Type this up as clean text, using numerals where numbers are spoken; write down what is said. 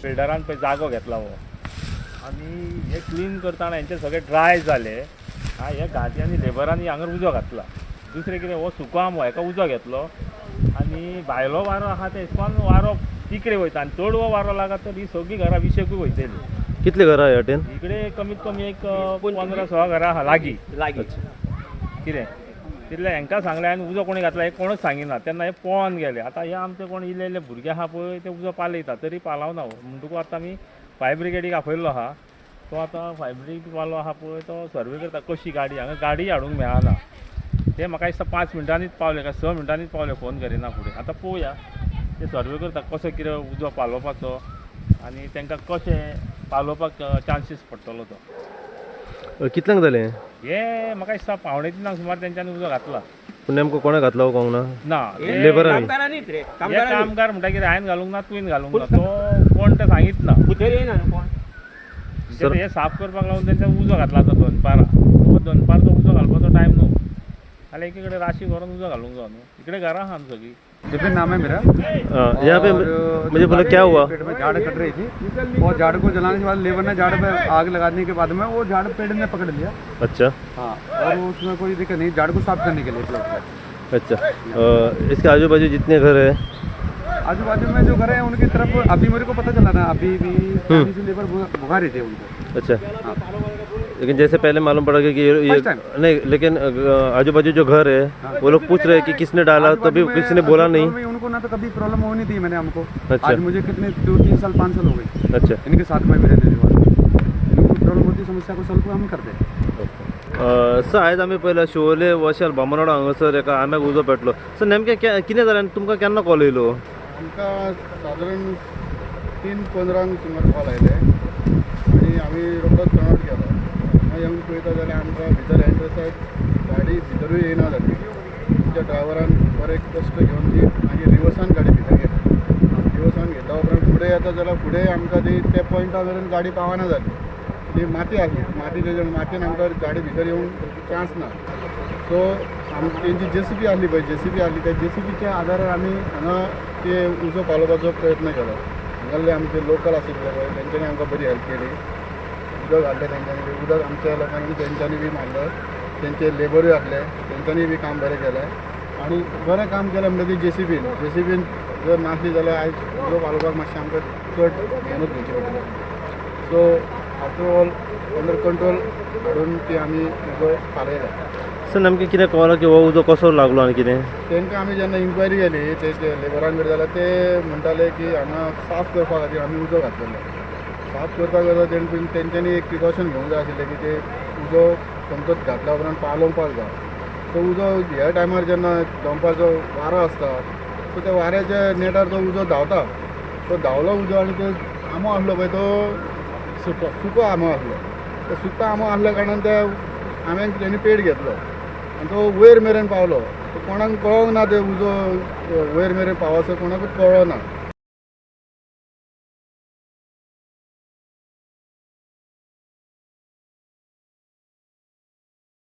बिल्डरान पळय जागो घेतला हो आनी हे क्लीन करतना हेंचे सगळे ड्राय जाले हे गाडी आनी लेबरांनी हांगर उजो घातला दुसरें कितें हो सुको आमो हेका उजो घेतलो आनी भायलो वारो आहा ते हिसपान वारो तिकडे वयता आनी चड हो वारो लागत तर ही सगळीं घरां विशेकूय वयतली कितले घरां ह्या वाटेन इकडे कमीत कमी एक 15-16 घरां आहा लागीं कितें तितले हांकां सांगलें आनी उजो कोणी घातला हे कोणूच सांगिना तेन्ना हे पळोवन गेले आतां हे आमचे कोण इल्ले इल्ले भुरगे आहा पळय ते उजो पालयता तरी पालवना म्हणटकूच आतां आमी फायर ब्रिगेडीक आपयल्लो आहा तो आतां फायर ब्रिगेड वालो आहा पळय तो सर्वे करता कशी गाडी हांगा गाडी हाडूंक मेळना ते म्हाका दिसता 5 मिनटांनीच पावले काय 6 मिनटांनीच पावले फोन करिना फुडें आतां पळोवया ते सर्वे करता कसो कितें उजो पालोवपाचो आनी तांकां कशें पालोवपाक चान्सीस पडटलो तो कितल्यांक जालें हे म्हाका दिसता 2:30 सुमार तेंच्यांनी उजो घातला पूण नेमको कोणें घातलो हो कळोंक ना ना लेबरांनी हे कामगार म्हणटा कितें हांवें घालूंक ना तुवें घालूंक ना तो कोण तें सांगीत ना हे साफ करपाक लागून तेंच्यान उजो घातला तो दनपारां दनपार तो उजो घालपाचो टायम न्हू जाल्यार एकी कडेन राशी भरून उजो घालूंक जाय न्हू इकडे घरां आहा न्हू सगळीं जिपिन नाम है मेरा। यहाँ पे मुझे बोला क्या हुआ? पेड़ में झाड़ कट रही थी और झाड़ को जलाने के बाद लेबर ने झाड़ पे आग लगाने के बाद में वो झाड़ पेड़ ने पकड़ लिया। अच्छा हाँ और उसमें कोई दिक्कत नहीं, झाड़ को साफ करने के लिए प्लॉट का। अच्छा इसके आजू बाजू जितने घर है आजू बाजू में जो घर है उनकी तरफ अभी मेरे को पता चला ना, अभी भी जो लेबर भगा रहे थे उनको। अच्छा लेकिन जैसे पहले मालूम पड़ा कि ये नहीं, लेकिन आजू बाजू जो घर है वो लोग पूछ रहे हैं कि किसने डाला, तभी किसी ने बोला नहीं। उनको ना तो कभी प्रॉब्लम होनी थी मैंने हमको। अच्छा। आज मुझे कितने 2-3 साल 5 साल हो गए। अच्छा इनके साथ में भी रहने के बाद इनको प्रॉब्लम होती समस्या को सॉल्व हम करते हैं। सर आयज आमी पळयला शिवोले वॉशल बामणोडा हांगासर एका आंब्याक उजो पेटलो। सर नेमकें कितें जालें आनी तुमकां केन्ना कॉल येयलो? आमकां सादारण 3:15 सुमार कॉल आयले आनी आमी रोखडोच टर्न गेलो। हांगा येवन पळयता जाल्यार आमकां भितर एंटर सायड गाडी भितरूय येयना जाली। तुमच्या ड्रायव्हरान बरें कश्ट घेवन ती मागीर रिवर्सान गाडी भितर घेतली। रिवर्सान घेतल्या उपरांत फुडें येता जाल्यार फुडें आमकां ती त्या पॉयंटा मेरेन गाडी पावना जाली। ती माती आसली, मातयेन आमकां गाडी भितर येवंक चान्स ना। सो तेंची JCB आहली पळय, JCB आहली त्या JCBच्या आदारार आमी हांगा ते उजो पालोवपाचो प्रयत्न केलो। हांगासले आमचे लोकल आशिल्ले पळय तेंच्यांनी आमकां बरी हेल्प केली। उदक हाडलें तेंच्यांनी, उदक आमच्या लोकांनी तेंच्यांनी बी मारलं, तेंचे लेबरूय आहले तेंच्यांनी बी काम बरें केलें आनी बरें काम केलें म्हणजे ती JCBन जर नासली जाल्यार आयज उजो पालोवपाक मातशें आमकां चड मेहनत घेवची पडटली। So after all under control हाडून ती आमी उजो पालयला। सर नेमकें कितें कळ्ळां की हो उजो कसो लागलो आनी कितें? तांकां आमी जेन्ना इन्क्वायरी केली ते लेबरान कडेन जाल्यार ते म्हणटाले की हांगा साफ करपा खातीर आमी उजो घातलेलो। साफ करपाक जाता तेंच्यांनी एक प्रिकॉशन घेवंक जाय आशिल्लें की ते उजो समजत घातल्या उपरांत पालोवपाक जाय। तो उजो ह्या टायमार जेन्ना दंपारचो वारो आसता सो त्या वाऱ्याच्या नेटार तो उजो धांवता, तो धांवलो उजो आनी तो आंबो आसलो पळय तो सुको आंबो आसलो। तो सुको आंबो आसल्या कारणान त्या आंब्याक तेणी पेट घेतलो आनी तो वयर मेरेन पावलो। कोणाक कळोंक ना ते उजो वयर मेरेन पावसो कोणाकूच कळ्ळो ना।